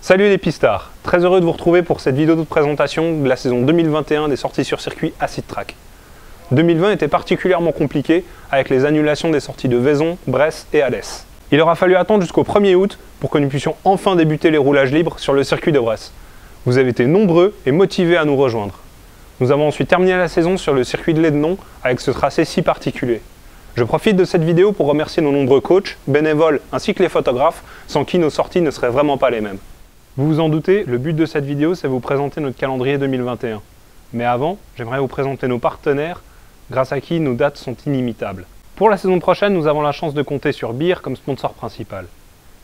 Salut les pistards, très heureux de vous retrouver pour cette vidéo de présentation de la saison 2021 des sorties sur circuit Acid Track. 2020 était particulièrement compliqué avec les annulations des sorties de Vaison, Bresse et Alès. Il aura fallu attendre jusqu'au 1er août pour que nous puissions enfin débuter les roulages libres sur le circuit de Bresse. Vous avez été nombreux et motivés à nous rejoindre. Nous avons ensuite terminé la saison sur le circuit de Lédenon avec ce tracé si particulier. Je profite de cette vidéo pour remercier nos nombreux coachs, bénévoles ainsi que les photographes, sans qui nos sorties ne seraient vraiment pas les mêmes. Vous vous en doutez, le but de cette vidéo c'est vous présenter notre calendrier 2021. Mais avant, j'aimerais vous présenter nos partenaires, grâce à qui nos dates sont inimitables. Pour la saison prochaine, nous avons la chance de compter sur Beer comme sponsor principal.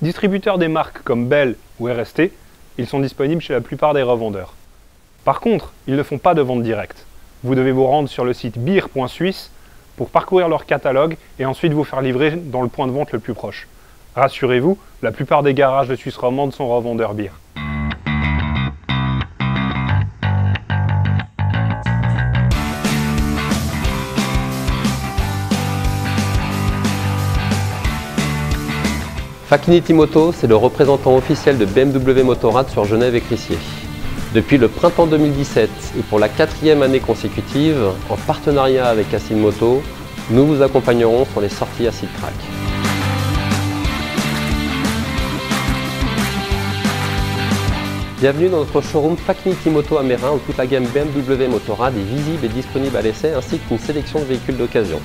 Distributeurs des marques comme Bell ou RST, ils sont disponibles chez la plupart des revendeurs. Par contre, ils ne font pas de vente directe. Vous devez vous rendre sur le site beer.suisse pour parcourir leur catalogue et ensuite vous faire livrer dans le point de vente le plus proche. Rassurez-vous, la plupart des garages de Suisse romande sont revendeurs Beer. Fakinity Moto, c'est le représentant officiel de BMW Motorrad sur Genève et Crissier. Depuis le printemps 2017 et pour la 4e année consécutive, en partenariat avec Acid Moto, nous vous accompagnerons sur les sorties Acid Track. Bienvenue dans notre showroom Fakinity Moto à Mérin où toute la gamme BMW Motorrad est visible et disponible à l'essai ainsi qu'une sélection de véhicules d'occasion.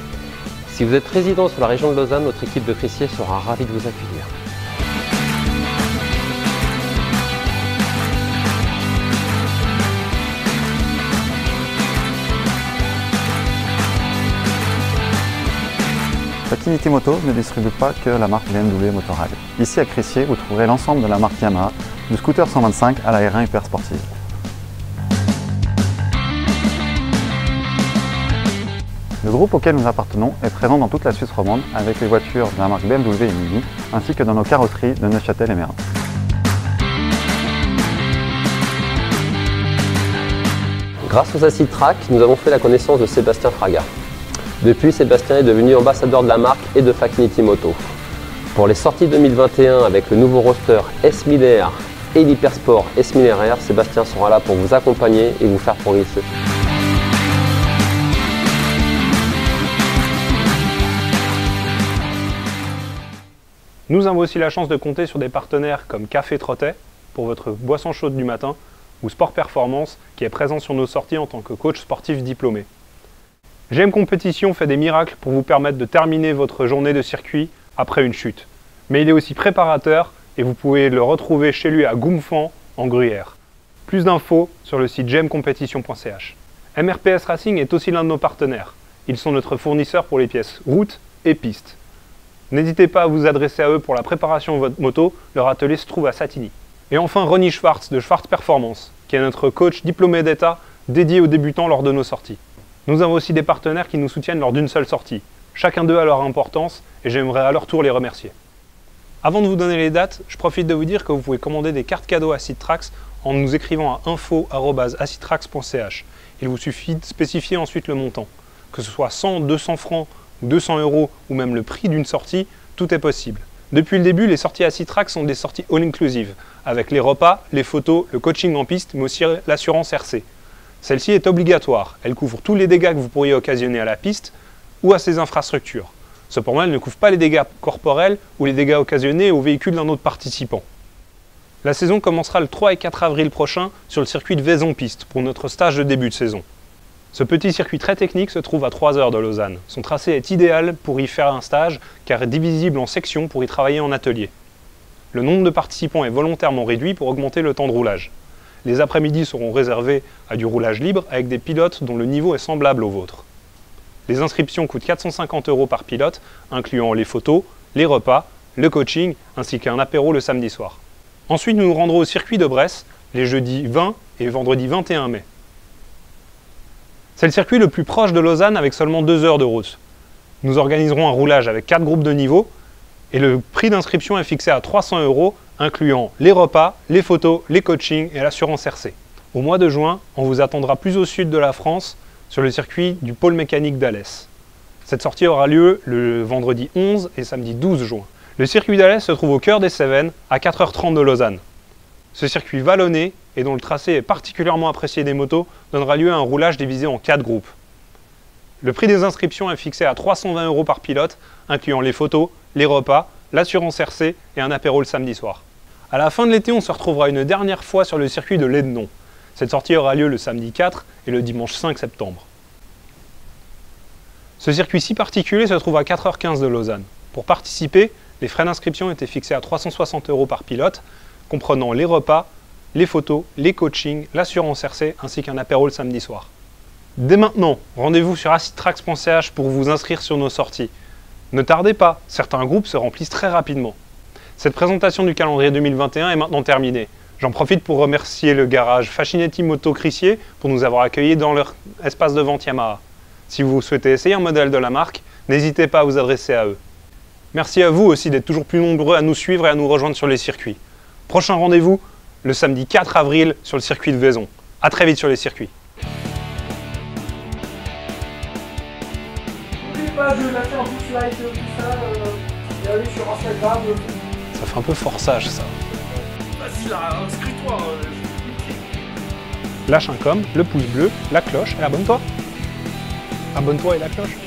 Si vous êtes résident sur la région de Lausanne, notre équipe de Crissier sera ravie de vous accueillir. Fakinity Moto ne distribue pas que la marque BMW Motorrad. Ici à Crissier, vous trouverez l'ensemble de la marque Yamaha, du scooter 125 à la R1 hyper sportive. Le groupe auquel nous appartenons est présent dans toute la Suisse romande avec les voitures de la marque BMW et Mini, ainsi que dans nos carrosseries de Neuchâtel et Mérin. Grâce aux Acid Track, nous avons fait la connaissance de Sébastien Fraga. Depuis, Sébastien est devenu ambassadeur de la marque et de Fakinity Moto. Pour les sorties 2021 avec le nouveau roster S1000R et l'Hypersport S1000RR, Sébastien sera là pour vous accompagner et vous faire progresser. Nous avons aussi la chance de compter sur des partenaires comme Café Trottet pour votre boisson chaude du matin ou Sport Performance qui est présent sur nos sorties en tant que coach sportif diplômé. GM Compétition fait des miracles pour vous permettre de terminer votre journée de circuit après une chute. Mais il est aussi préparateur et vous pouvez le retrouver chez lui à Goumfan en Gruyère. Plus d'infos sur le site gmcompetition.ch. MRPS Racing est aussi l'un de nos partenaires. Ils sont notre fournisseur pour les pièces route et piste. N'hésitez pas à vous adresser à eux pour la préparation de votre moto, leur atelier se trouve à Satigny. Et enfin Ronnie Schwartz de Schwartz Performance, qui est notre coach diplômé d'État dédié aux débutants lors de nos sorties. Nous avons aussi des partenaires qui nous soutiennent lors d'une seule sortie. Chacun d'eux a leur importance et j'aimerais à leur tour les remercier. Avant de vous donner les dates, je profite de vous dire que vous pouvez commander des cartes cadeaux Acid Trax en nous écrivant à info@acidtrax.ch. Il vous suffit de spécifier ensuite le montant. Que ce soit 100, 200 francs, 200 € ou même le prix d'une sortie, tout est possible. Depuis le début, les sorties Acid Track sont des sorties all-inclusive, avec les repas, les photos, le coaching en piste, mais aussi l'assurance RC. Celle-ci est obligatoire, elle couvre tous les dégâts que vous pourriez occasionner à la piste ou à ses infrastructures. Cependant, elle ne couvre pas les dégâts corporels ou les dégâts occasionnés au véhicule d'un autre participant. La saison commencera le 3 et 4 avril prochain sur le circuit de Vaison-Piste pour notre stage de début de saison. Ce petit circuit très technique se trouve à 3 heures de Lausanne. Son tracé est idéal pour y faire un stage car est divisible en sections pour y travailler en atelier. Le nombre de participants est volontairement réduit pour augmenter le temps de roulage. Les après-midi seront réservés à du roulage libre avec des pilotes dont le niveau est semblable au vôtre. Les inscriptions coûtent 450 € par pilote, incluant les photos, les repas, le coaching ainsi qu'un apéro le samedi soir. Ensuite, nous nous rendrons au circuit de Bresse les jeudis 20 et vendredi 21 mai. C'est le circuit le plus proche de Lausanne avec seulement 2 heures de route. Nous organiserons un roulage avec 4 groupes de niveau et le prix d'inscription est fixé à 300 €, incluant les repas, les photos, les coachings et l'assurance RC. Au mois de juin, on vous attendra plus au sud de la France sur le circuit du pôle mécanique d'Alès. Cette sortie aura lieu le vendredi 11 et samedi 12 juin. Le circuit d'Alès se trouve au cœur des Cévennes, à 4h30 de Lausanne. Ce circuit vallonné, et dont le tracé est particulièrement apprécié des motos, donnera lieu à un roulage divisé en 4 groupes. Le prix des inscriptions est fixé à 320 € par pilote, incluant les photos, les repas, l'assurance RC et un apéro le samedi soir. À la fin de l'été, on se retrouvera une dernière fois sur le circuit de l'Ednon. Cette sortie aura lieu le samedi 4 et le dimanche 5 septembre. Ce circuit si particulier se trouve à 4h15 de Lausanne. Pour participer, les frais d'inscription étaient fixés à 360 € par pilote, comprenant les repas, les photos, les coachings, l'assurance RC ainsi qu'un apéro le samedi soir. Dès maintenant, rendez-vous sur acidtrax.ch pour vous inscrire sur nos sorties. Ne tardez pas, certains groupes se remplissent très rapidement. Cette présentation du calendrier 2021 est maintenant terminée. J'en profite pour remercier le garage Fachinetti Moto Crissier pour nous avoir accueillis dans leur espace de vente Yamaha. Si vous souhaitez essayer un modèle de la marque, n'hésitez pas à vous adresser à eux. Merci à vous aussi d'être toujours plus nombreux à nous suivre et à nous rejoindre sur les circuits. Prochain rendez-vous, le samedi 4 avril sur le circuit de Vaison. A très vite sur les circuits. N'oubliez pas de lâcher un pouce like, tout ça, et aller sur Instagram. Ça fait un peu forçage ça. Vas-y là, inscris-toi. Lâche un com, le pouce bleu, la cloche et abonne-toi. Abonne-toi et la cloche.